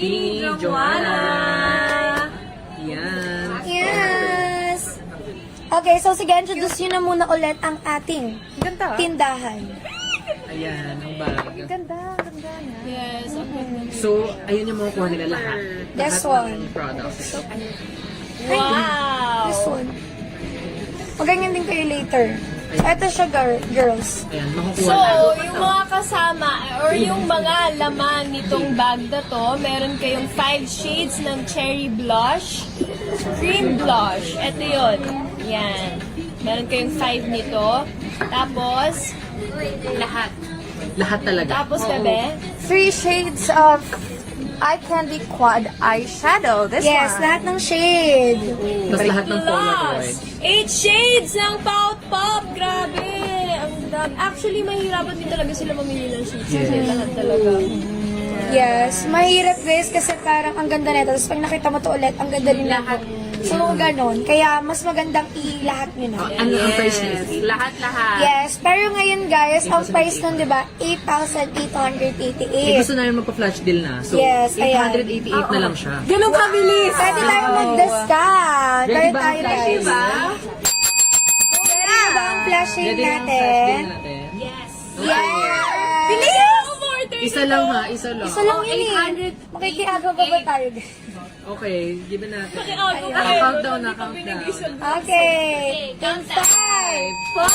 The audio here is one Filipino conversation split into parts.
Bini Joanna. Yan. Yes! Okay, so sige, introduce nyo na muna ulit ang ating tindahan. Ayan, ang bag. Ganda niya. Yes, okay. So, ayun yung makukuha nila lahat. This Lahat one. ng products. Wow! This one. Maganyan din kayo later. So, ito siya, girls. Ayan, makukuha So, lahat. yung mga kasama or yung mga laman nitong bag na to, meron kayong 5 shades ng cherry blush, cream blush. Ito yun. Yan. Meron kayong 5 nito. Tapos, lahat. Lahat talaga. Tapos, bebe, 3 shades of eye candy quad eyeshadow. This Yes, one. lahat ng shade. Tapos lahat ng Polaroid. plus 8 shades ng Pout Pop. Grabe! Ang dami. Actually, mahirapan din talaga sila mamili ng shades. Kasi lahat talaga. Yes, mahirap guys kasi parang ang ganda nito. Tapos pag nakita mo to ulit, ang ganda rin lahat. So, ganon. Kaya mas magandang i-lahat nyo na. Ano ang price niya? Lahat-lahat. Yes, pero ngayon guys, ang price nun, di ba, 8,888. Gusto namin magpa-flash deal na. So, Yes, ayan. 888 na lang siya. Ganun kabilis. Pwede tayo mag-discount. Ready Pwede ba ang tayo flash guys. deal ba? Ready na ba ang flashing Ready na ang flash natin? deal natin? Yes. Yes! Bilis! Umorder Isa lang ha, isa lang. Isa lang yun eh. Makikiagaw pa ba tayo guys? Okay, give natin. Countdown Countdown na, countdown. Okay. In 5, 4,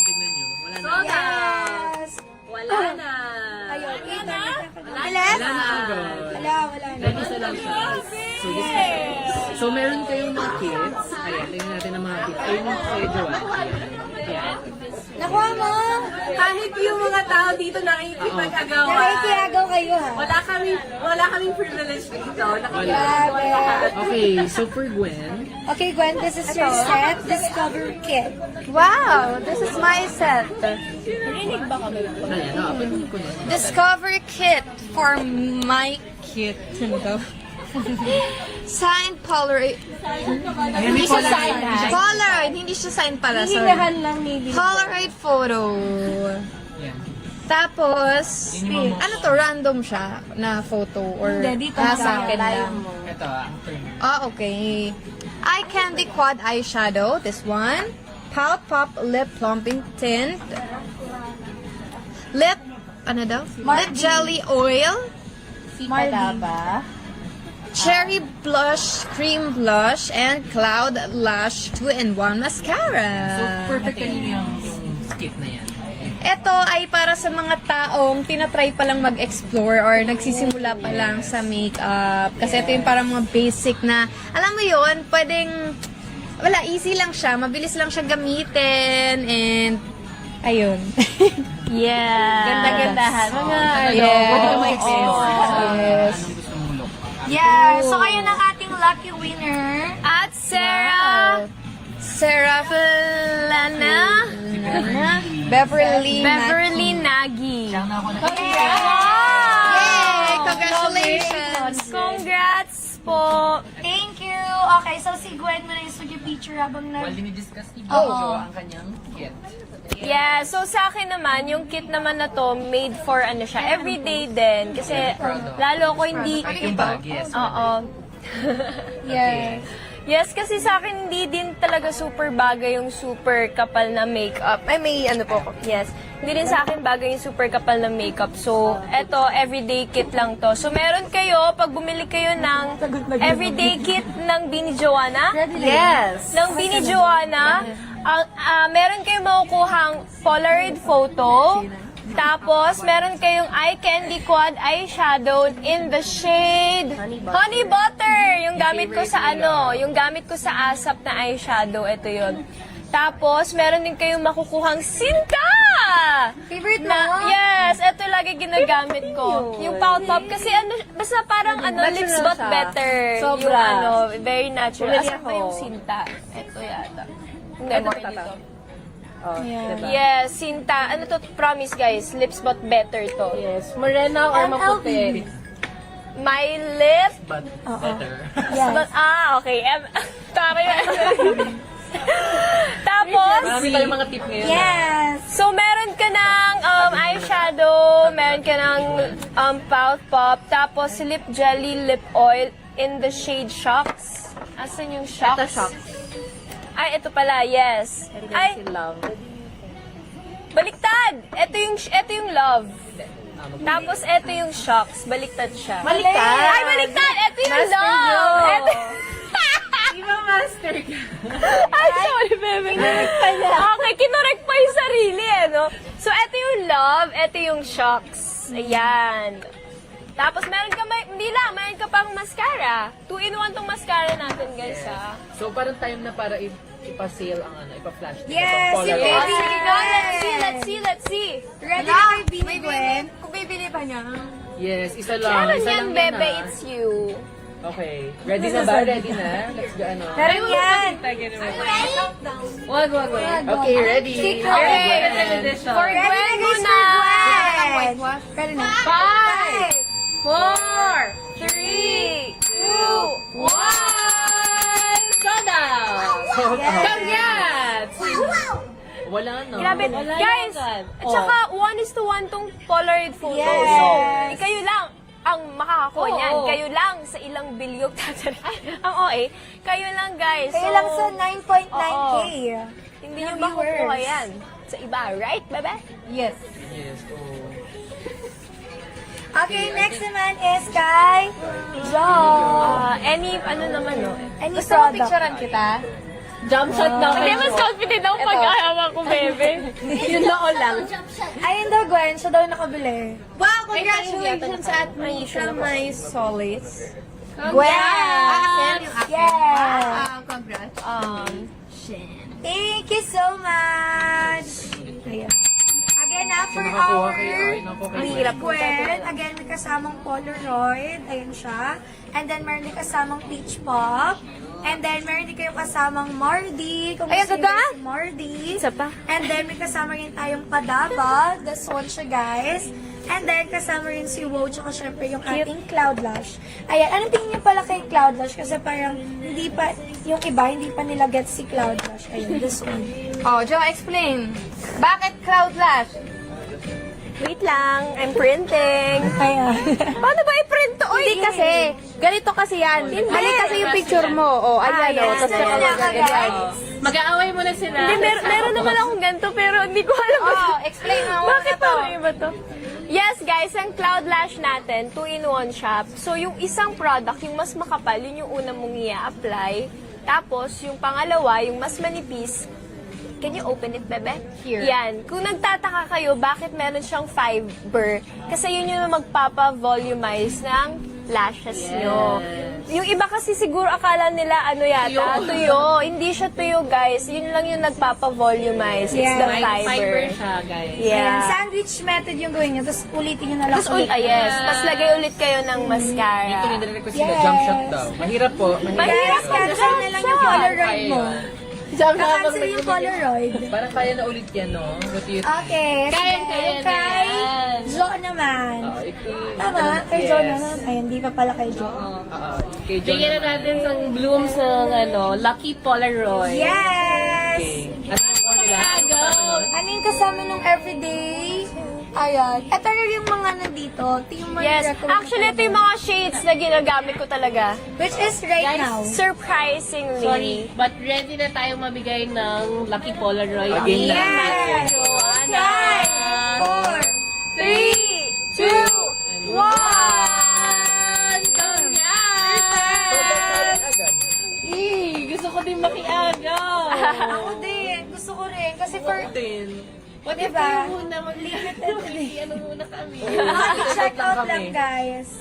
Tignan nyo. Wala na. yes! Wala na. Ayun, ito. Wala na agad. Wala na. Then isa lang siya. So, this is So, meron kayong mga kits. Ayan, tingnan natin ang mga kits. Ayun yung kay Joanne. Ayan. Nakuha mo! Kahit yung mga tao dito nakikipag-agawan. Nakikiagaw kayo ha. Wala kaming privilege dito. Grabe. Okay, so for Gwen, Okay, Gwen, this is your set. Discover kit. Wow, this is my set. Narinig ba kami? ayan, pwede ko na. Discover kit for my kit. Signed Polaroid. Hindi siya sign. Polaroid, hindi siya signed pala. Sorry. lang ni Polaroid photo. Ayan. Tapos, ano to, random siya na photo or dito sa akin lang. Ito ang turn. Okay. Eye candy quad eyeshadow, this one. Pout Pop lip plumping tint. Lip, ano daw? Lip jelly oil. Mardi. Cherry blush, cream blush, and cloud lash 2-in-1 mascara. So, perfect kanina yung skit na yan. Ito ay para sa mga taong tinatry pa lang mag-explore or nagsisimula pa lang sa makeup. Kasi ito yung parang mga basic na, alam mo yun, pwedeng, wala, easy lang siya, mabilis lang siya gamitin, and, ayun. Yeah. Ganda-gandahan. Mga, Yes. Pwede ka ma-explore. Yes. Anong gusto mong look? Yeah, so kayo ng ating lucky winner. At Sarah. Serafilana Beverly Nagy. Yay! Congratulations! Congrats po. Thank you. Okay, so si Gwen mo na yung sugi picture habang While nag... dinidiscuss ni Jojo ang kanyang kit. Yeah, so sa akin naman, yung kit naman na to, made for ano siya, everyday din. Kasi lalo ako hindi... Yung bag, yes. Oo. Yes. Yes, kasi sa akin hindi din talaga super bagay yung super kapal na makeup. Ay, may ano po. Yes. Hindi din sa akin bagay yung super kapal na makeup. So, eto, everyday kit lang to. So, meron kayo, pag bumili kayo ng everyday kit ng Bini Joanna, Yes! ng Bini Joanna, meron kayong makukuhang Polaroid photo. Tapos, meron kayong eye candy quad eyeshadow in the shade Honey Butter. Yung gamit ko sa yung gamit ko sa ASAP na eyeshadow. Ito yun. Tapos, meron din kayong makukuhang sinta! Favorite mo? Yes, ito lagi ginagamit ko. Yung Pout Pop. Kasi basta parang lips but better. Sobra. Yung very natural. Asan pa yung sinta? Ito yata. Hindi, ito dito. Yes, sinta. Ano to? Promise guys, lips but better to. Yes. Morena or maputi? My lip. But better. But, okay. Tama yun. Tapos, Marami tayong mga tip ngayon. Yes. so meron ka ng eyeshadow ka ng Pout Pop, tapos lip jelly, lip oil in the shade Shocks. Asan yung Shocks? Ito, Shocks. Ay, ito pala, yes. Ay, Love. baliktad! Ito yung Love. Tapos ito yung Shocks. Baliktad siya. Baliktad. Ay, baliktad! Ito yung Master Love! Joe. Ito... Di ba master ka? Ay, sorry, bebe. Okay, kinorek pa yung sarili, eh, no? So, ito yung Love, ito yung Shocks. Ayan. Tapos, meron ka ba, hindi lang, meron ka pang mascara. 2-in-1 tong mascara natin, guys, ha? So parang time na para ipa-sale ang ipa-flash. Yes, Itong yung Polaroid. baby. Sige nga, let's see. Ready na kayo, Bini Gwen? Kung bibili pa niya. Yes, isa lang. Meron Isa yan, lang bebe, ha. it's you. Okay. Ready na ba? Ready na? Let's go, ano? Meron yan. Wag. Okay, ready. Okay. For Ready na Gwen guys muna. for Gwen. Ready na. 5, 4, 3, 2, 1. soda! Yes. Congrats! Wala na. Grabe, Wala guys, yan. at saka 1:1 tong Polaroid photo. Yes. So, kayo lang ang makakakuha Oo. niyan. Kayo lang sa ilang bilyog ang OA. Kayo lang, guys. Kaya So, lang sa 9.9K. hindi nyo na makukuha viewers. yan sa iba, right, bebe? Yes. Yes, oh. Okay, next naman is kay Jo. Any, ano naman, no? Any Gusto mo product. picturean kita? Jump shot daw. Hindi, mas confident ako pag-ayawa ko, bebe. Yun lang. Ayun daw, Gwen. Siya daw nakabili. Wow, congratulations at me from my solace. Gwen! Yes! Congrats. Thank you so much! Ayan. Again, na for Nakakuha our kayo. Ay, naku, kayo. Mahirap Gwen. Again, may kasamang Polaroid. Ayan siya. And then, meron din kasamang Peach Pop. And then, meron din kayong kasamang Mardi. Kung Ayan, gusto ganda! niyo si Mardi. Isa pa. And then, may kasama rin tayong Padaba. This one siya, guys. And then, kasama rin si Wow, tsaka syempre yung ating Cloud Lash. Ayan, anong tingin niyo pala kay Cloud Lash? Kasi parang, hindi pa, yung iba, hindi pa nila get si Cloud Lash. Ayan, this one. Oh, Jo, explain. Bakit Cloud Lash? Wait lang, I'm printing. Ayan. Paano ba i-print to? Uy, Hindi kasi. Ganito kasi yan. Mali kasi yung picture mo. Oh, ayan o. yes. Tapos Ganyan ka, guys. Mag-aaway mo na sila. Hindi, meron naman akong ganito, pero hindi ko alam. Oh, explain mo. Bakit parang iba to? Yes, guys, ang Cloud Lash natin, 2-in-1 shop. So, yung isang product, yung mas makapal, yun yung una mong i-apply. Tapos, yung pangalawa, yung mas manipis, can you open it, bebe? Here. Yan. Kung nagtataka kayo, bakit meron siyang fiber? Kasi yun yung magpapa-volumize ng lashes nyo. Yung iba kasi siguro akala nila ano yata, tuyo. Hindi siya tuyo, guys. Yun lang yung nagpapa-volumize. It's Yeah. the May fiber. fiber siya, guys. Ayan, Yeah. sandwich method yung gawin nyo. Tapos ulitin nyo na lang. Tapos, yes. Tapos lagay ulit kayo ng mascara. Ito yung nire-request nila, Yes. jump shot daw. Mahirap po. Mahirap Guys, cancel na lang yung Polaroid mo. Kakancel yung Polaroid. Parang kaya na ulit yan, no? What do you think? Okay. Kaya Kay yan. Jo naman. Tama? Kay Jo naman. Ay, hindi pa pala kay Jo. Kay John Bigyan na naman. natin ng blooms ng Lucky Polaroid. Yes! Okay. Ano yung nila? Ano yung kasama ng everyday? Ayan. Ito rin yung mga nandito. Ito yung mga Yes. recommend Actually, ito ko. yung mga shades na ginagamit ko talaga. Which is right now. Surprisingly. Sorry, but ready na tayong mabigay ng Lucky Polaroid. Again na. Yes! Joanna. 4, 3, 2, 1! Gusto ko din makiagaw. Ako din. Gusto ko rin. Kasi for... What if Diba? kayo muna mag-limited ano muna kami? Check out lang, guys.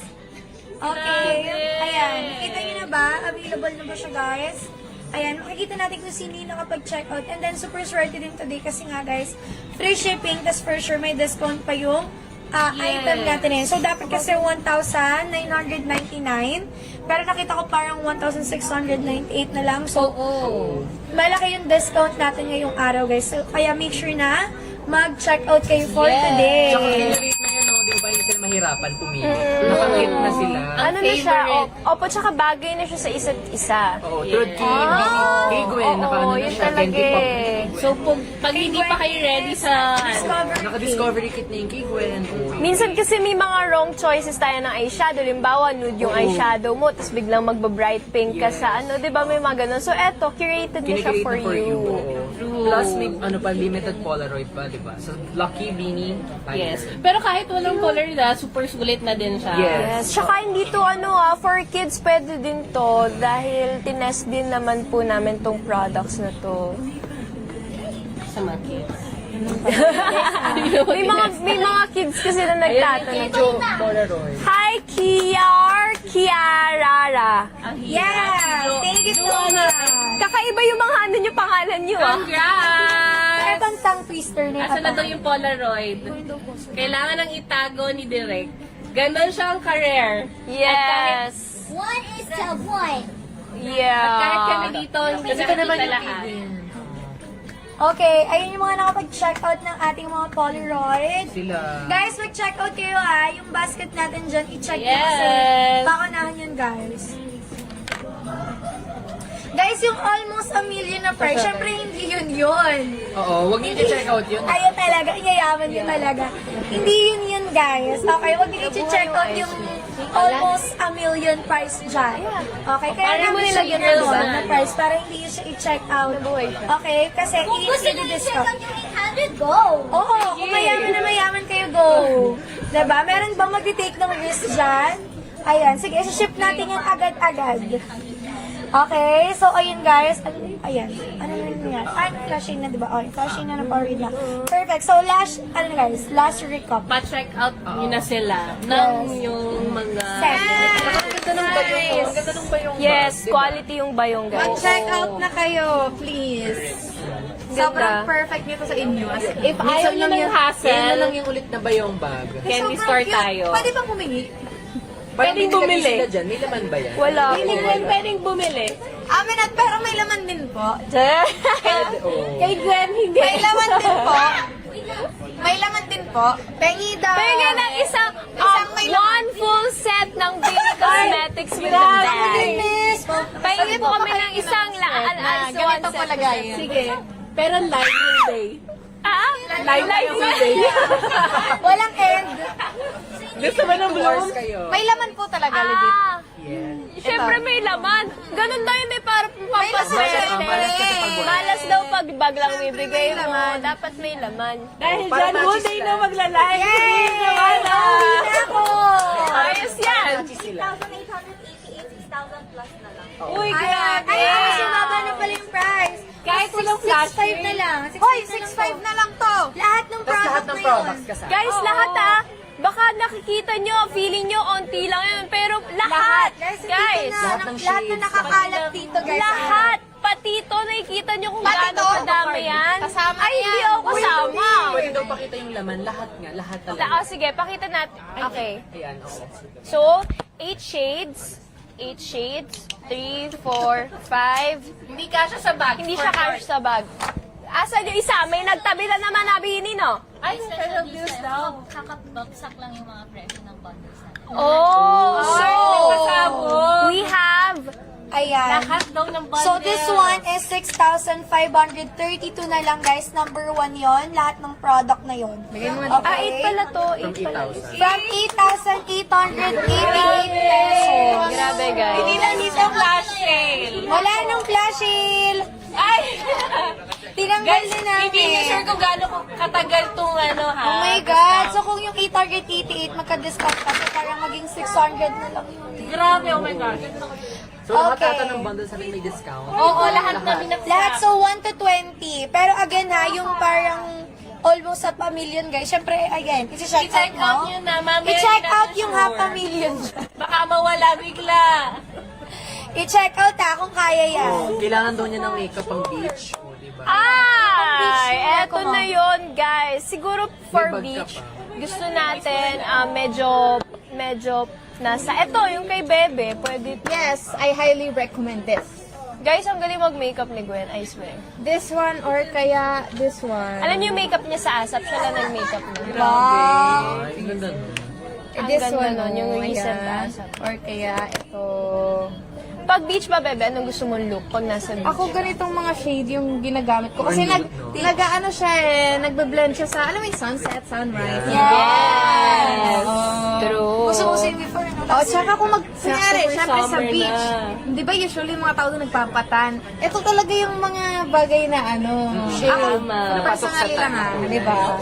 Okay. Ayan. Nakita niyo na ba? Available na ba siya, guys? Ayan. Makikita natin kung sino yung nakapag-check out. And then, super swerte din today kasi nga, guys, free shipping. Tas for sure, may discount pa yung item natin eh. So, dapat kasi 1,999. Pero nakita ko parang 1,698 na lang. So, malaki yung discount natin ngayong araw, guys. So, kaya make sure na mag-check out kayo for today. Tsaka, kinarate na yan, no? Di ba ba yung sila mahirapan pumili. Nakakit na sila. Ano na siya? Opo, tsaka bagay na siya sa isa't isa. Oo, third kay Gwen, nakaano na yun siya, talaga candy pop. eh. So, pag hindi pa kayo ready sa... Naka-discovery kit na yung kay Gwen. Minsan kasi may mga wrong choices tayo ng eyeshadow. Limbawa, nude yung eyeshadow mo, tapos biglang magba-bright pink ka sa ano, di ba may mga ganun. So, eto, curated na siya Kinikreate for na you. Plus, may ano pa, limited Polaroid pa, di ba? So, Lucky Beanie. Yes. Pero kahit walang color na, super sulit na din siya. Yes. Tsaka hindi to for kids pwede din to dahil tinest din naman po namin tong products na to. Sa mga kids. May mga kids kasi na nagtatanong. Medyo Polaroid. Hi, Kiarara. Yeah! Thank you so much! Kakaiba yung mga ano nyo, pangalan nyo ah. Congrats! Ebang tongue twister na Asa na daw yung Polaroid? Kailangan nang itago ni Direk. Ganon siyang career. Yes. One is to one. Kahit kami Yeah. dito, hindi ka naman lahat. Okay, ayun yung mga nakapag-check out ng ating mga Polaroid. Sila. Guys, mag-check out kayo Yung basket natin dyan, i-check nyo kasi. Yes. Paunahan yun, guys. Guys, yung almost a million na price, syempre hindi yun. Oo, wag niyo i-check out yun. Ayun talaga, iyayaman yun talaga. Hindi yun, guys. Okay, wag niyo i-check out yung almost a million price dyan. Okay, kaya Paano mo namin siya nilagyan ginawa ng na price para hindi yun siya i-check out. Okay, kasi Kung gusto nyo i-check i-discount. out yung 800, go! Oo, kung mayaman na mayaman kayo, go! Diba? Meron bang mag-take ng risk dyan? Ayan, sige, ship natin yan agad-agad. Okay, so ayun guys. Ayan, ano na yan? Flashing na, diba? Okay, flashing na Polaroid na. Perfect. So last, last recap. Pa-check out nyo na sila ng yung mga... Ang ganda ng bayong. Ang ganda ng bayong. Yes, Diba? quality yung bayong guys. Mag-check out na kayo, please. Sobrang perfect nito sa inyo. As If ayaw nyo ng Yan na hassle, lang yung ulit na bayong bag. candy store tayo. Pwede bang humingi? Pwedeng bumili. Sila dyan. May laman ba yan? Wala. Hindi ko pwedeng bumili. Amin at pero may laman din po. Oo. Kay Gwen, hindi. May laman din po. May laman din po. Pengi daw. Pengi ng isang may one full set ng Baby Cosmetics with the bag. Pengi po kami ng isang Ganito one po set. lagayin. Sige. Pero live yung day. Live yung day. Walang end. Gusto mo ng bloom? Kayo. May laman po talaga, legit. Yes. Siyempre may laman. Ganun daw yun para pampaswerte. Malas kasi pag wala. Malas daw pag bag lang bibigay mo. Dapat may laman. Dahil Para dyan, whole matches day lang. na magla-live. Yay! Wala. Ako! Ayos yan. Matches sila. 6,888, 6,000 plus na lang. Uy, Ayan. grabe. Ay, mas mababa na pala yung price. Kahit walang 6.5 na lang. 6.5 Hoy, na lang 6.5 na lang to. Lahat ng Tapos lahat product ng na yun. products kasama. Guys, lahat baka nakikita nyo, feeling nyo, onti lang yun. Pero lahat. Guys, Guys, lahat ng na shades. nakakalat dito, guys. lahat. Pati ito, nakikita nyo kung Pati gaano to, kadami yan. kasama Ay, hindi yan. ako kasama. Pwede daw pakita yung laman. Lahat nga. Lahat talaga. Sige, pakita natin. Okay. Ayan, oo. So, 8 shades. 8 shades. 3, 4, 5. Hindi kasha sa bag. Hindi siya cash sa bag. Asan yung isa? May nagtabi na naman na bini, no? Ay, special deals daw. Kakabagsak lang yung mga presyo ng bundles natin. Oh! So, kasabot. we have Ayan. Lahat daw ng bundle. So, this one is 6,532 na lang, guys. Number 1 yon. Lahat ng product na yon. Okay. 8 pala to. From 8 pala. 8,000. From 8,888 pesos. Grabe, guys. Hindi lang dito flash sale. Wala nang flash sale. Ay! Tinanggal Guys, na namin. hindi niyo sure kung gaano katagal tong ano ha. Oh my God. So, kung yung 888, magka-discount ka. So, parang maging 600 na lang yun. Grabe, oh my gosh. So, lahat Okay. ata ng bundles natin may discount. Oo, lahat na Lahat, so 1 to 20. Pero again ha, yung parang almost half a million, guys. Syempre, again, i-check I-check out out nyo mo. na, mamaya. I-check hindi out natin yung sure. half a million. Baka mawala bigla. I-check out ha, kung kaya yan. Oh, kailangan daw niya ng makeup pang beach. O, diba? Ay, eto Come on. na yon, guys. Siguro for May bag ka beach, pa. gusto natin medyo nasa. Eto, yung kay Bebe, pwede. Yes, I highly recommend this. Guys, ang galing mag-makeup ni Gwen, I swear. This one or kaya this one. Alam niyo yung makeup niya sa ASAP, siya lang nag-makeup niya. Ay, ang ganda nun. Ang This ganda one, nun, yung oh, recent ayan. ASAP. Or kaya ito. Pag beach ba, bebe, anong gusto mong look pag nasa beach? Ako ganitong mga shade yung ginagamit ko. Kasi nag-ano siya nagbe-blend siya sa, alam mo yung sunset, sunrise. Yes! True. Gusto mo sa'yo before, no? Oh, tsaka kung kunyari, syempre sa summer beach, na. di ba usually yung mga tao doon nagpapatan? Ito talaga yung mga bagay na shade. Personally lang di ba?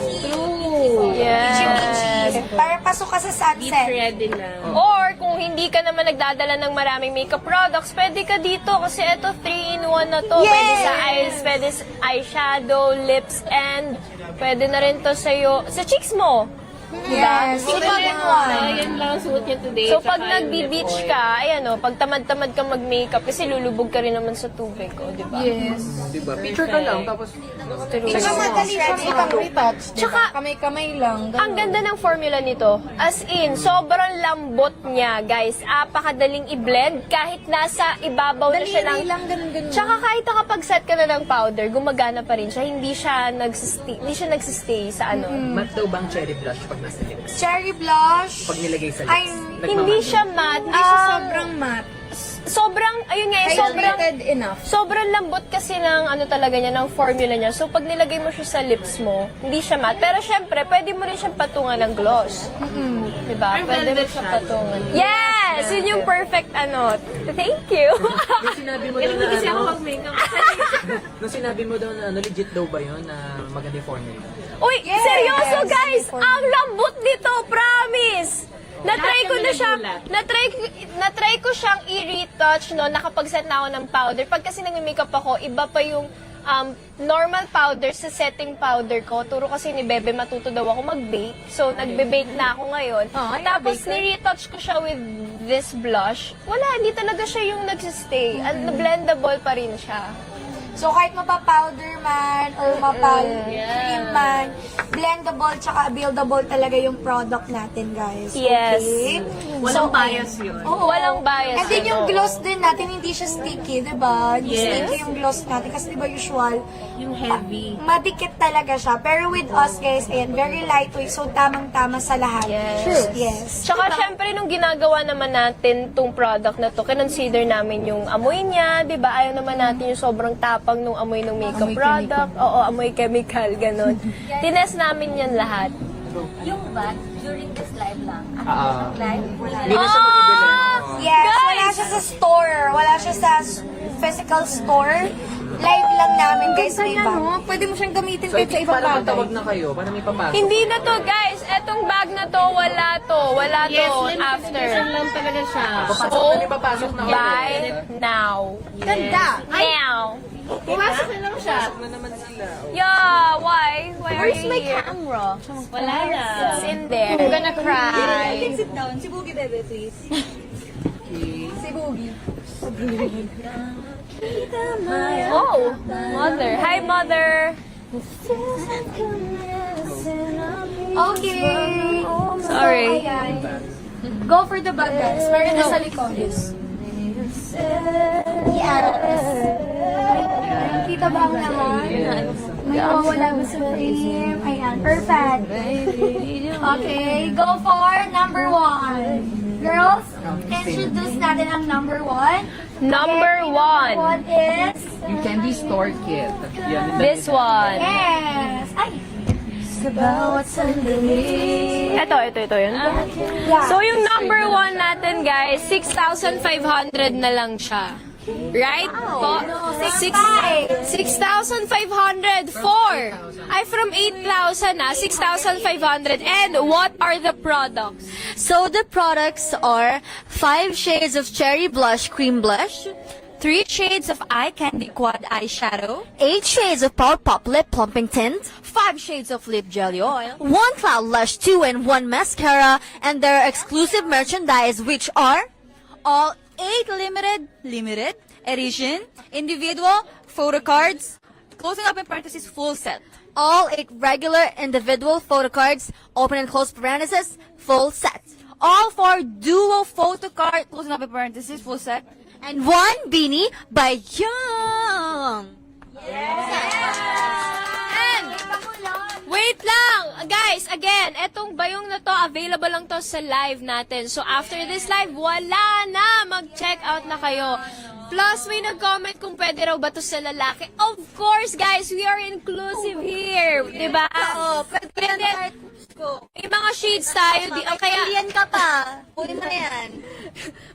Yes. Para pasok ka sa Beach sunset. ready na. Or kung hindi ka naman nagdadala ng maraming makeup products, pwede ka dito kasi ito 3-in-1 na to. Pwede sa eyes, pwede sa eyeshadow, lips, and pwede na rin to sa'yo, sa cheeks mo. Yes. So, pag, Yan lang ang suot niya today. so pag tsaka yung nagbi-beach lip oil. ka, ayan o, pag tamad-tamad ka mag-makeup, kasi lulubog ka rin naman sa tubig, o, di ba? Yes. Diba? Picture ka lang, tapos Tsaka madali siya ipang retouch. Tsaka, kamay-kamay lang. ang ganda ng formula nito. As in, sobrang lambot niya, guys. Apakadaling i-blend kahit nasa ibabaw na siya ng... lang, ganun-ganun. Tsaka kahit nakapag-set ka na ng powder, gumagana pa rin siya. Hindi siya nagsistay sa ano. matte daw bang cherry blush pag nasa lips? Cherry blush. Pag nilagay sa Ay, lips. Hindi siya matte. Hindi siya sobrang matte. Sobrang, ayun nga, sobrang... Hydrated enough. Sobrang lambot kasi ng ano talaga niya, ng formula niya. So, pag nilagay mo siya sa lips mo, hindi siya matte. Pero syempre, pwede mo rin siyang patungan ng gloss. Diba? Pwede mo siya patungan. Yes! Yun yung perfect ano. Thank you! Yung sinabi mo daw na Kasi ako ano, mag-makeup. nung sinabi mo daw na ano, legit daw ba yun na maganda yung formula? Uy, seryoso guys! Ang lambot nito, promise! Na-try ko na siya, na-try ko siyang i-retouch no, nakapag-set na ako ng powder. Pag kasi nag-makeup ako, iba pa yung normal powder sa setting powder ko. Turo kasi ni Bebe, matuto daw ako mag-bake. So, nagbe-bake na ako ngayon. Tapos, ni-retouch ko siya with this blush. Wala, hindi talaga siya yung nagsistay. Blendable pa rin siya. So, kahit mapa-powder man or mapa-cream man, blendable tsaka buildable talaga yung product natin, guys. Yes. Okay? Walang bias yun. Oo. Walang bias And then yun, yung oo. gloss din natin, hindi siya sticky, di ba? Hindi Yes. sticky yung gloss natin. Kasi di ba usual, Yung heavy. madikit talaga siya. Pero with us, guys, ayan, very lightweight. So, tamang-tama sa lahat. Yes. True. Yes. Tsaka syempre nung ginagawa naman natin tong product na to, kinonsider namin yung amoy niya, 'di ba? Ayaw naman natin yung sobrang tapang nung amoy ng makeup product. Oo, amoy chemical ganun. Tinest namin 'yan lahat. Yung bat, during this live lang. Live, wala. Hindi na siya mabibili. Yes, wala siya sa store. Wala siya sa physical store. Live lang namin, guys, may Kaya bag. no, pwede mo siyang gamitin So, kahit sa ibang para bagay. magtawag na kayo, para may papasok. Hindi na to, guys. Etong bag na to, wala to. Wala to Yes, after. limited lang talaga siya. Papasok na, may papasok na ulit. Buy now. Ganda! Now. Pumasok na lang siya. Na naman sila. Yeah, why? Why are you here? Camera. Wala na. It's in there. I'm gonna cry. Sit down. Si Boogie, bebe, please. Si Boogie. Oh, mother. Hi, mother. Okay. Sorry. So, ayan. Go for the bag, guys. Meron na sa likod. Yes. Kita ba ang laman? May mawawala ba sa frame? Ayan, perfect. Okay, go for number 1. Girls, introduce natin ang number 1. Number one. What is? Yung candy store kit. Yan, This one. Yes. Ay. Sa bawat sandali. Ito yun. Yeah. So, yung number one natin, guys, 6,500 na lang siya. Right? Po? 6,500. 4. Ay, from 8,000 na, 6,500. And what are the products? So the products are 5 shades of cherry blush cream blush, 3 shades of eye candy quad eyeshadow, 8 shades of Power Pop lip plumping tint, 5 shades of lip jelly oil, 1 Cloud Lush 2-in-1 mascara, and their exclusive merchandise, which are all 8 limited edition individual photo cards, closing up in parentheses full set. All 8 regular individual photo cards, open and close parentheses, full set. All 4 duo photo card, closing up in parentheses, full set. And 1 beanie by Young. And Wait lang! Guys, again, etong bayong na to, available lang to sa live natin. So, after this live, wala na! Mag-check out na kayo. Plus, may nag-comment kung pwede raw ba to sa lalaki. Of course, guys, we are inclusive here. Diba? Oo, pwede yan kahit ko. May mga shades tayo. Kaya, Alien ka pa. Kunin mo na yan.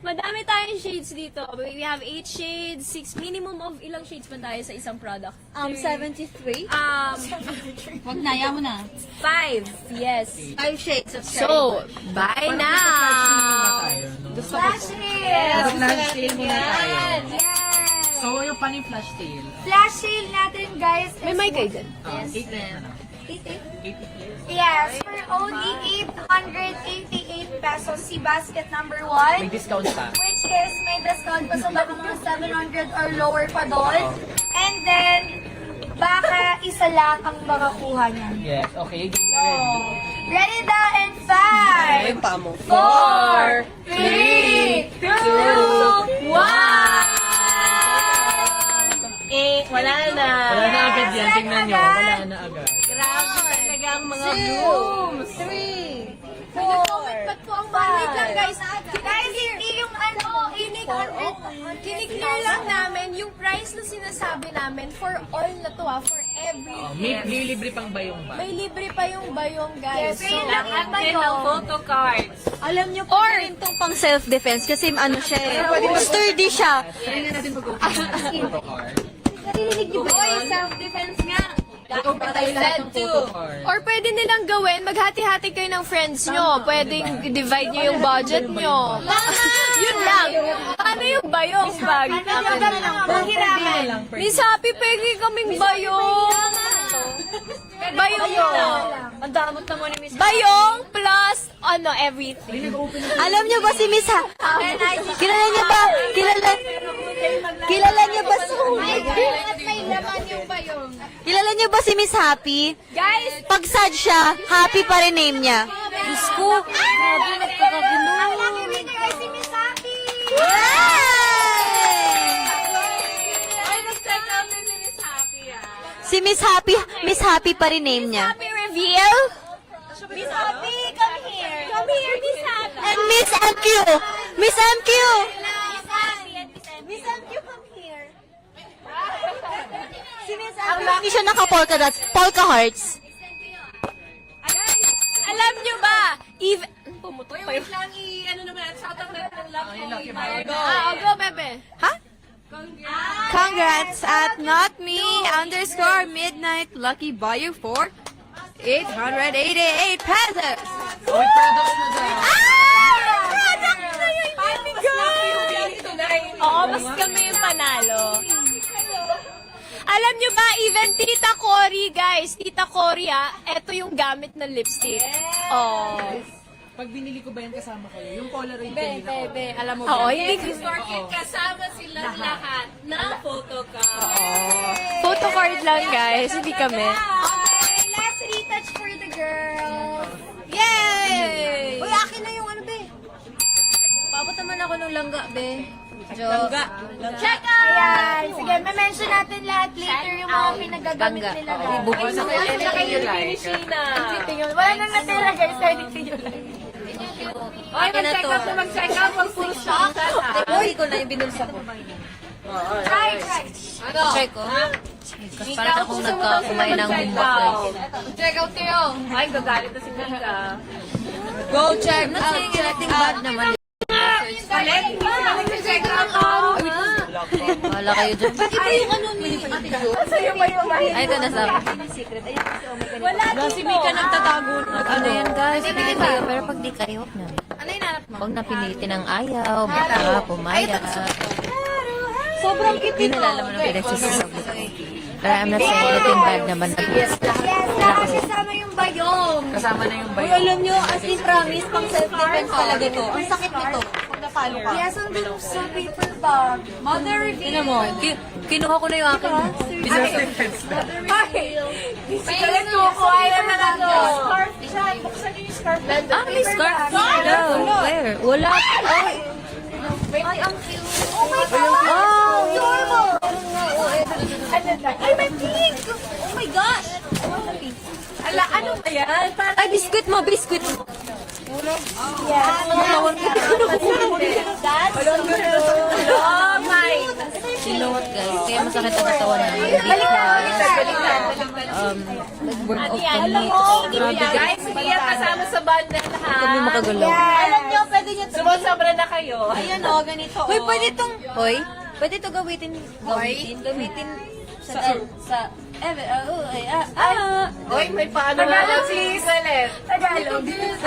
madami tayong shades dito. We have 8 shades, 6 minimum of ilang shades pa tayo sa isang product? 73? Wag na, ayaw mo na. 5. Yes. 5 shades of So, bye now! Flash sale! Flash sale muna tayo. Yes! So, yung paano yung flash sale? Flash sale natin, guys. May is- mic kayo dyan. 8 na yan. 88? Yes, for only 888 pesos si basket number 1. May discount pa. Which is may discount pa sa baka mga 700 or lower pa doon. And then, baka isa lang ang makakuha niyan. Yes, okay. Ready. Ready na in 5, 4, 3, 2, 1! Wala na. Wala na agad yan. Tingnan nyo. Wala na agad. Grabe talaga ang mga blooms. 3, 4, Ba't po ang wait lang, guys? Guys, hindi yung ano, Kiniklear lang namin yung price na sinasabi namin for all na to for every May libre pang bayong ba? May libre pa yung bayong, guys. Yes, yun lang ang Lahat din ng photo cards. Alam niyo po rin itong pang self-defense kasi ano siya eh. Sturdy siya. Tingnan natin pag-open ng photo card. Oy, self-defense nga. Pag-open tayo lahat ng photo card. Or pwede nilang gawin, maghati-hati kayo ng friends nyo. Pwedeng i-divide nyo yung budget nyo. Yun lang. Ano yung bayong bag? Mahiraman. Miss Happy, pwede kaming bayong. Bayong yun. Ang damot naman ni Miss. Bayong plus everything. Alam niyo ba si Miss Ha? Kilala niyo ba? Kilala niyo ba si May laman yung bayong. Kilala niyo ba si Miss Happy? Guys, Pag sad siya, happy pa rin name niya. Diyos ko. Grabe, nagkakagulo. Ang lucky winner ay si Miss Happy! Ay, nag-check out din si Miss Happy Si Miss Happy pa rin name niya. happy reveal. Miss Happy, come here! Come here, Miss Happy. And Miss MQ. Miss MQ. Miss MQ, come here! Si Miss MQ. Hindi siya naka-polka dots. Polka hearts. Alam nyo ba, even... Pumutok pa Wait lang, ano naman, shout out na ng Lucky Virgo. Go, Bebe. Ha? Congrats at notme_midnight lucky buyer for 888 pesos. May products na dyan. Oo, mas kami yung panalo. Alam nyo ba, even Tita Cory, guys, Tita Cory, eto yung gamit ng lipstick. Oh. Pag binili ko ba yan kasama kayo? Yung Polaroid kanina ko. Alam mo Oo, hindi ko. Kasama silang lahat ng photo card. Photo card lang, guys, hindi kami. Okay, last retouch for the girls. Yay! Uy, akin na yung ano, be. Paabot naman ako ng langga, be. Langga. Check out! Ayan. Sige, may-mention natin lahat later yung mga pinagagamit nila. Bukod sa kayo like. Wala nang natira, guys. Anything you like. Ay, mag-check out na mag-check out. Wag full shop. Uy, ko na yung binulsa ko. Try. Check ko. Parang akong nagkakumain ng bumbak. Check out kayo. Ay, gagalit na si Mika. Go check out. Checking bad naman. Check out. Wala kayo dyan. Bakit ba yung ano ni Ay, ito na sabi. Wala Si Mika nagtatago. Ano yan, guys? Pili kayo. Pero pag di kayo, huwag na. Ano yung nanap mo? Huwag na pilitin ang ayaw. Baka pumayag. Sobrang cute Hindi nalalaman ng pinagsisasabi. Pero I'm not saying anything bad naman. Yes, dapat kasama yung bayong. Kasama na yung Uy, bayong. alam nyo, as in promise, pang self-defense talaga to. Ang sakit nito. Pag napalo ka. Yes, ang dun sa paper bag. Mother reveal. Tingnan mo, kinuha ko na yung akin. Galit ko ko. Ayaw na lang to. Scarf siya. Buksan niyo yung scarf. May scarf. No, where? Wala. Ay, ang cute. Oh my God! Oh, adorable! Ay, may pink! Oh my gosh! Ala, ano ba yan? Parang Ay, biskuit mo, biskuit mo. oh my. Sinuot, guys. Kaya masakit ang katawan namin. Nag-workout kami. Grabe, guys. Guys, hindi yan kasama sa bundle, ha? Kami makagalaw. Alam nyo, pwede nyo Sumusobra na kayo. Ayan o, ganito. Hoy, pwede itong... Hoy, pwede ito gamitin sa Hoy, may paano na si Celeste.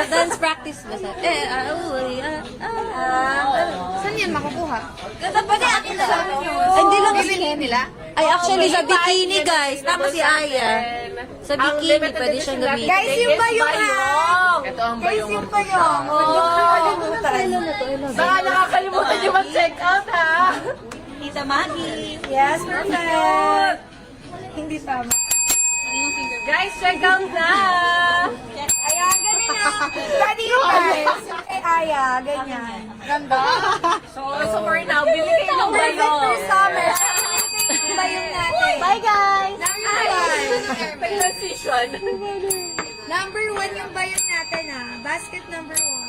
dance practice ba sa... Saan yan makukuha? Pwede akin na lang. Hindi lang kasi nila. Ay, actually, sa bikini, guys. Tama si Aya. Sa bikini, pwede siyang gamitin. Guys, yung bayong ha. Ito ang bayong Yung bayong. Baka nakakalimutan niyo mag-check out, ha? Tita Maggie. Yes, perfect. Hindi tama. Guys, check out na! Ayan, ganyan na. Pwede yun, guys. Kay Aya, ganyan. Ganda. So for now, bili kayo ng Perfect for bayo. summer. Yung bayong natin. Bye, guys. Transition. Number 1 yung bayong natin ha. Basket number 1.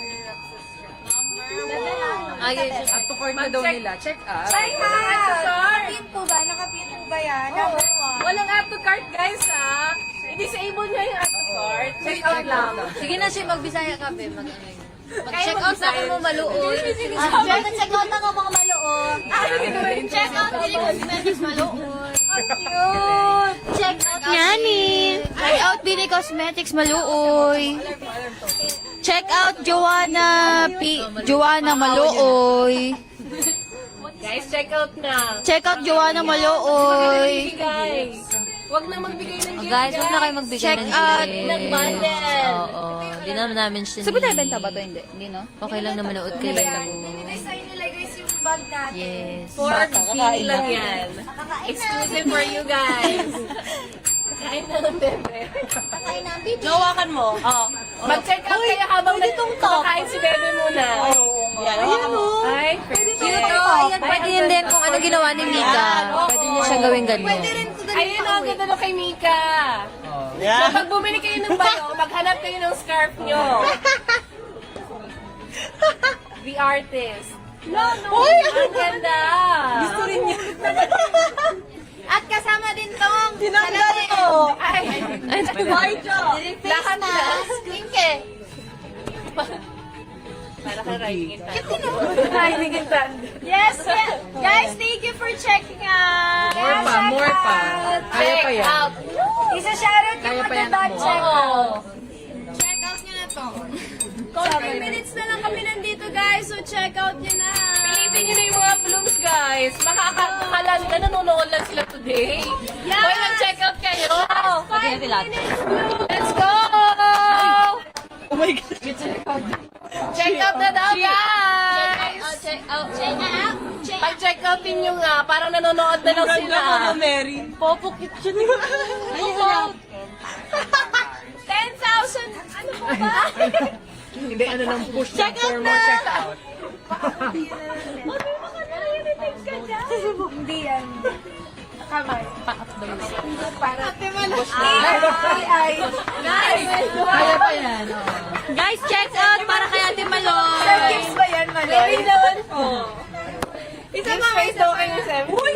Ayun, At to court na daw nila. Check out. Check out! Nakapin po ba? Nakapin po ba yan? Number 1. Walang add to cart, guys, ha? I-disable nyo yung add to cart. Check out lang. sige na siya, magbisaya ka, be. Mag-check out na ako mo maluoy. Check out na nga mga maluon. Check out din yung cosmetics maluon. Cute! Check out Yani! Try out Bini Cosmetics Maluoy. Check out Joanna Maluoy. Guys, check out na. Check out Joanna Maluoy. Guys, wag na magbigay ng gift, Guys, huwag na kayo magbigay Check ng out gift. ng bundle. Oo, di naman namin siya. Sabi tayo benta ba to? Hindi. Hindi, no? Okay lang na manood kayo. Design nila guys yung bag natin. Yes. For free lang yan. Exclusive for you guys. Kain na ng bebe. Nawakan mo. Mag-check out kayo habang kumakain si bebe muna. Ayan mo. Ay, Cute to. Pwede yun din kung ano ginawa ni Mika. Pwede niya siyang gawin ganyan. ayun ang ganda nung kay Mika. So, pag bumili kayo ng bayo, maghanap kayo ng scarf nyo. The artist. No, ang ganda. Gusto rin niya. At kasama din tong Tinanggal ko. Ay, lahat na. Pinke. Para ka riding it. Yes, guys, thank you for checking out. More pa. Kaya pa yan. Out. Isa-shoutout yung Kaya pa yan magandang mo. check out. Check out nyo na to. Konting minutes na lang kami nandito, guys. So, check out nyo na. Pilitin nyo na yung mga blooms, guys. Makakakala nila nanonood lang sila today. Yeah. Boy, mag-check out kayo. Let's go! Check out na daw, guys. Check out. Check out. Pag-check out nyo nga, parang nanonood na lang sila. Mary. Popokit siya niya. Ayun. 10,000. Ano po ba? Hindi, ano lang push check for more check out. Hindi yan. Kamay. Kaya pa yan. Guys, check out para kay Ate Malon. Tips ba yan, Maloy? Gawin naman po. Isa pa may daw kayo sa Uy!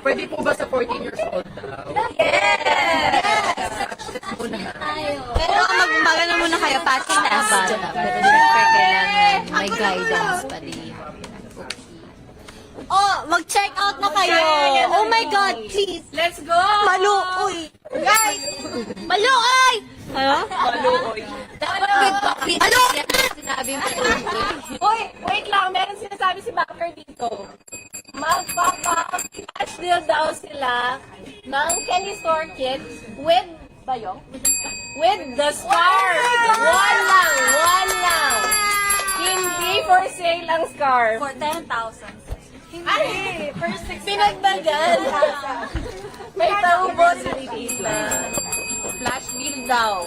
Pwede po ba sa 14 years old daw? Pero magmagano muna kayo, pati na bata. Pero syempre, kailangan may guidance pa din. Oh, mag-check out na kayo. Oh my God, please. Let's go! Maluoy. Guys, maluoy. Maluoy. Maluoy. Sinabi mo. Uy, wait lang. Meron sinasabi si Backer dito. Magpapa-flash deal daw sila ng Kenny Store Kids with bayong? With the scarf. One lang. Hindi for sale ang scarf. For 10,000. Ay, pinagdagan. May taubo si Tita. flash deal daw.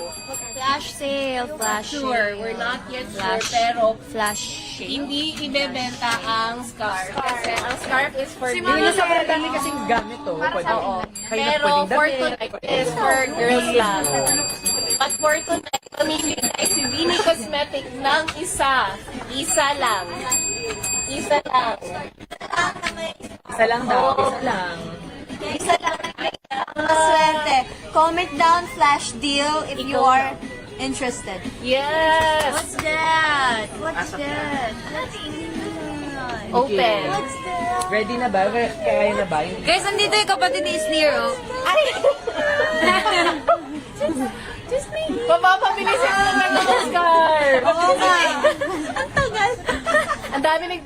Flash sale, flash Sure, we're not yet sure, pero Flash hindi ibebenta ang scarf. Kasi ang scarf is for Hindi na sa mga dami kasing gamit to. Pwede, Pero for tonight is for girls lang. But for tonight, mamili tayo si Vinny Cosmetic ng isa. Isa lang. Isa lang. Isa lang daw, isa lang. Swerte. Comment down flash deal if you are interested. Yes! What's that? What's that? Open. Ready na ba? Kaya na ba? Yung Guys, nandito yung kapatid ni Isneer, oh. Papapabilisin mo naman ng scarf. Oo nga. Ang dami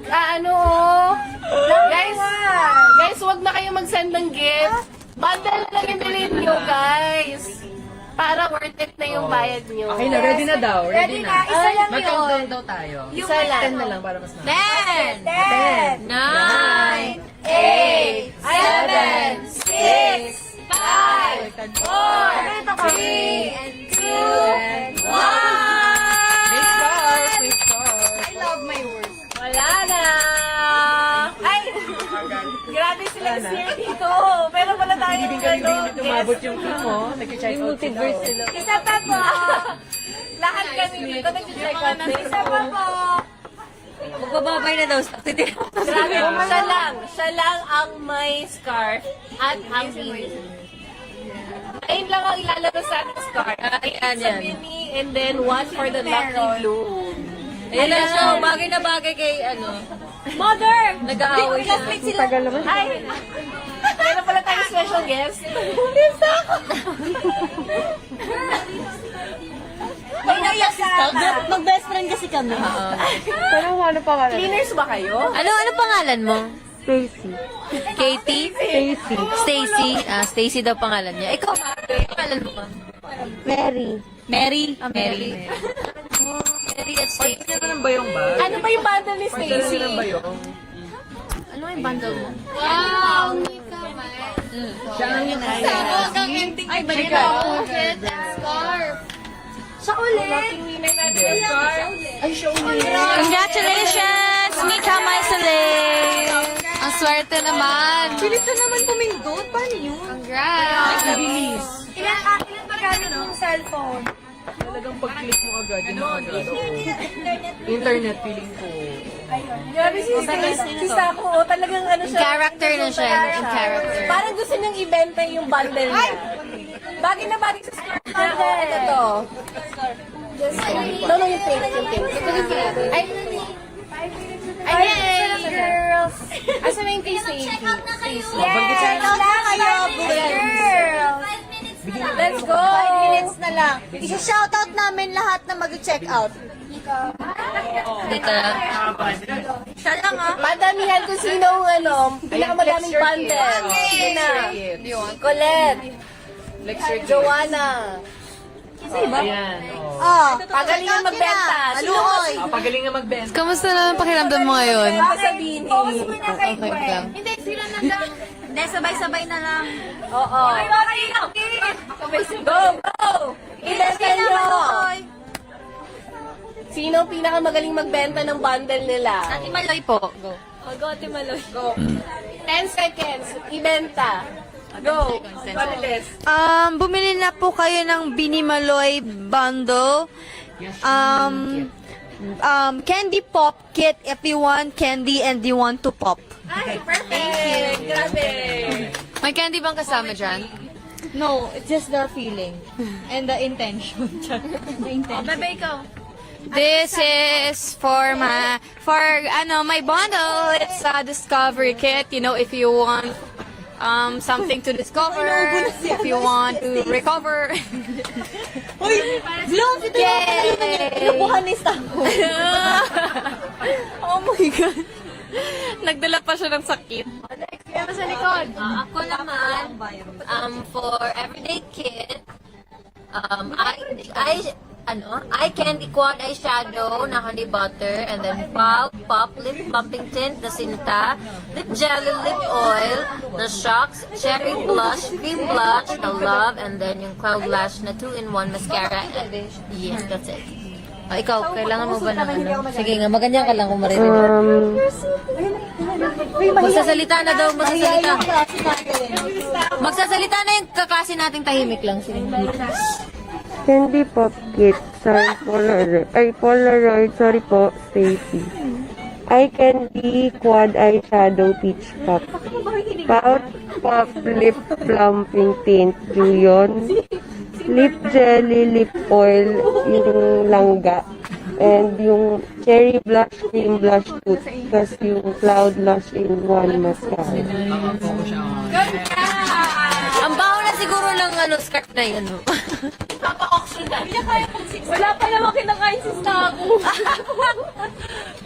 Guys, wag na kayo mag-send ng gift. Bundle na lang yung bilhin nyo, guys. Para worth it na yung bayad nyo. Okay na, ready na daw. Ready na. Isa lang Mag-countdown yun. daw tayo. Isa lang. 10 na lang para mas na. 10, 9, 8, 7, 6, 5, 4, 3, 2, 1. May scarf, may scarf. Wala na! Ay! Grabe sila siya dito. Pero wala tayo Hindi ka rin tumabot yung crew mo. Nag-check out sila. Isa pa po. Lahat kami dito nag-check out. Isa pa po. Magbababay na daw sa atin. Grabe, siya lang ang may scarf at ang Vinny. Ayun lang ang ilalabas sa ating scarf. Ayan, Sa Vinny and then one for the lucky blue. Ayan na siya, bagay na bagay kay, Mother! nag-aaway siya. Ay! Meron pala tayong special guest. May naiyak sa Mag-best friend kasi kami. Cleaners ba kayo? Ano pangalan mo? Stacy. Katie? Stacy. Stacy. Stacy daw pangalan niya. Ikaw, pangalan mo ba? Mary. Mary? Mary. Mary at Stacy. Ano naman ba yung bag? Ano ba yung bundle ni Pagdala Stacy? lang ba yung? Ano yung bundle mo? Wow! Nika, Siya ang yun ay. Ay, balik Scarf. Siya ulit. Winner natin yung scarf. Ay, show me. Congratulations, Mika Maisale! Ang swerte naman. Bilis na naman pumindot. Paano yun? Congrats. Bilis. Ilan pa gamit mong cellphone? Talagang pag-click mo agad. Yun ang agad. Internet feeling ko. Grabe si Stacy. Si Sako, talagang ano siya. Character na siya. In character. Parang gusto niyang ibenta yung bundle niya. Bagay na bagay sa scarf niya. Oh, ito to. No, yung pink. Yung pink. Ay, girls. Asa na yung kay Stacy? Yes, check out na kayo, girls. Let's go! 5 minutes na lang. Isa-shoutout namin lahat na mag-check out. Dito na. Siya lang Padamihan kung sino ang pinakamadaming bundle. Yun na. Colette. Joanna. Ayan. Pagaling na magbenta. Aluoy. Pagaling nga magbenta. Kamusta naman pakiramdam mo ngayon? Sabihin. Post mo na kay Okay Gwen. lang. Hindi, sila nandang. Hindi, sabay-sabay na lang. Oo. Go, go! Ibenta nyo! Sino ang pinakamagaling magbenta ng bundle nila? Ate Maloy po. Go. Go, Ate Maloy. Go. 10 seconds. Ibenta. Go. Mabilis. Bumili na po kayo ng Binimaloy bundle. Candy pop kit if you want candy and you want to pop. Ay, perfect. Grabe. May candy bang kasama dyan? No, it's just the feeling and the intention. The intention. Bebe, ikaw. This is for my bundle. It's a discovery kit. You know, if you want something to discover, if you want to recover. Vlog, ito yung kinukuha ni Stako. Oh my God. Nagdala pa siya ng sakit. Kaya sa likod. Ako naman, for everyday kit, eye candy quad eyeshadow na honey butter, and then pop lip plumping tint na Sinta, lip jelly lip oil na Shocks, cherry blush, cream blush na Love, and then yung Cloud Lash na 2-in-1 mascara. And yes, that's it. Ikaw, kailangan mo ba ng ano? Sige nga, maganyan ka lang kung maririnig. Magsasalita na daw, magsasalita. Magsasalita na yung kaklase nating tahimik lang. Sige. Candy Pop Kit, sorry, Polaroid, sorry po, Stacy. Eye Candy Quad Eyeshadow Peach Pop. Pout Pop Lip Plumping Tint, Juyon. Lip Jelly Lip Oil, yung langga. And yung Cherry Blush Cream Blush Toothpaste, yung Cloud Lash in One Mascara. Ang baho na siguro ng scarf na yun. No? Wala pa naman kinakain si Staku.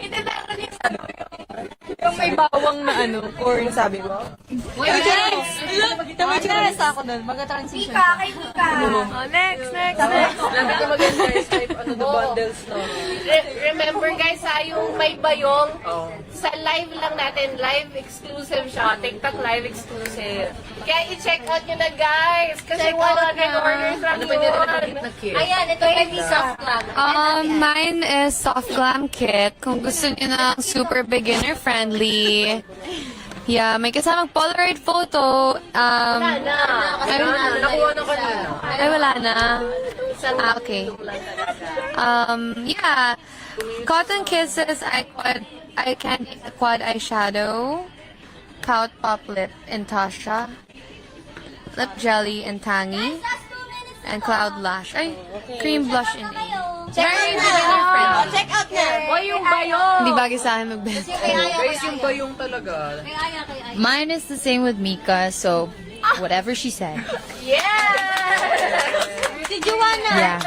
Hindi meron yung may bawang na corn, sabi mo. Mika, kay Mika. Next. Labi ko mag-advertise type the bundles, no? Remember guys, yung may bayong, sa live lang natin, live exclusive siya, TikTok live exclusive. Kaya i-check out nyo na guys, kasi 100 orders lang Ano pa niya rin yun. na kit? Ayan, ito yung soft glam. Mine is Soft Glam Kit. Kung gusto niyo ng super beginner friendly. Yeah, may kasamang Polaroid photo. Nakuha Nakuha na kanina. Ay, wala na. Okay. Yeah. Cotton Kisses Eye Candy Quad Eyeshadow. Cloud Pop Lip in Tasha. Lip Jelly in Tangy. And Cloud Lash. Ay, Cream Blush in A. Very beginner friendly. Check out na. O yung bayong! Hindi bagay sa akin magbenta. Guys, yung bayong talaga. Mine is the same with Mika, so whatever she said. Yes! Si Joanna. Yeah.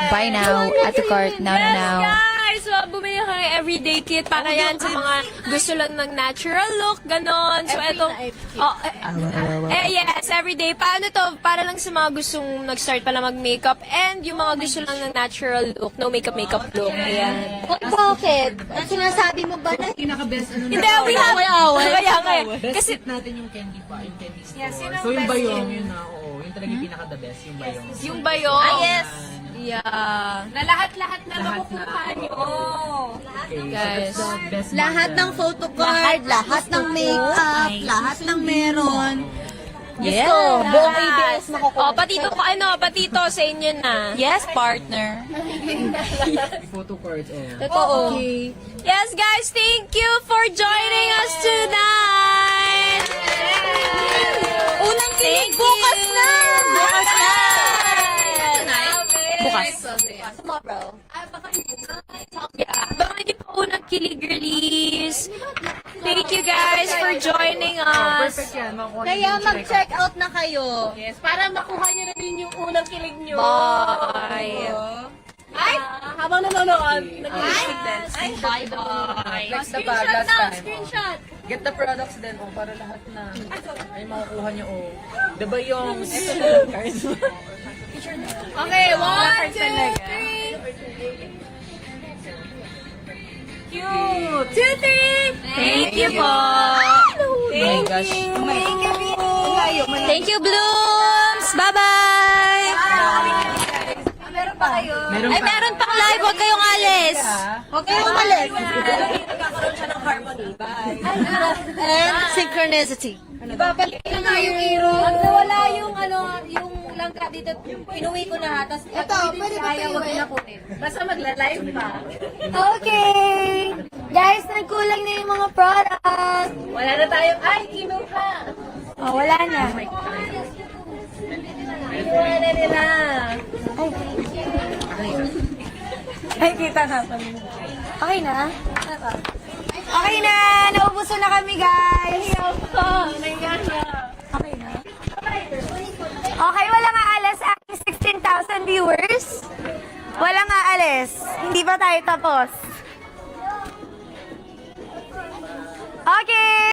Buy now, at the cart, now. Guys, so bumili kayo everyday kit para yan sa mga gusto lang ng natural look, ganon. So, etong... yes, everyday. Paano to? Para lang sa mga gustong nag-start pala mag-makeup and yung mga gusto lang ng natural look, no makeup look. Ayan. Bakit? Ang sinasabi mo ba na Pinaka-best ano Hindi, we have... Kaya. Kasi... natin yung candy pa, yung candy store. Yes, yun ang So yung best bayong, yun. yun na, oo. Yun talaga yung pinaka-the best, yung bayong. Yung bayong. yes. Yeah. Na lahat na makukuha nyo. Okay, Guys. so that's the best Lahat ng bundle. photo card, lahat ng makeup, lahat ng meron. Yes. Buong ABS makukuha. Oh, pati to sa inyo na. Yes, partner. Photo cards, Oo. Yes, guys, thank you for joining us tonight. Unang kilig bukas na. Bukas. Tomorrow. Abangan niyo po unang kilig release. Thank you guys for joining us. Perfect yan. Makuha Kaya mag-check out na kayo. Yes, para makuha nyo na din yung unang kilig nyo. Bye. Ay! Habang nanonood, nag-iisip din. Next na pa, last time. Get the products then, para lahat na ay makukuha nyo, The bayongs. Okay, 1, 2, 3. Cute! 2, 3. Thank you po. Thank you. Thank you, Blooms! Bye-bye! Meron pa kayo. Meron Ay, pa. meron pang live. Huwag kayong alis. Huwag kayong umalis. And synchronicity. Ibabalik na nga yung hero. Nawala yung yung langka dito. Inuwi ko na ha. Tapos ito, pwede ba kaya wag na kunin. Basta magla-live pa. Okay. Guys, nagkulang na yung mga product. Wala na tayong, ay, kinuha. Oh, wala na. Kinuha na nila. Ay, kita na. Okay na? Okay na. Naubuso na kami, guys. Okay na. Okay, wala nga alas ang 16,000 viewers. Wala nga alis. Hindi pa tayo tapos.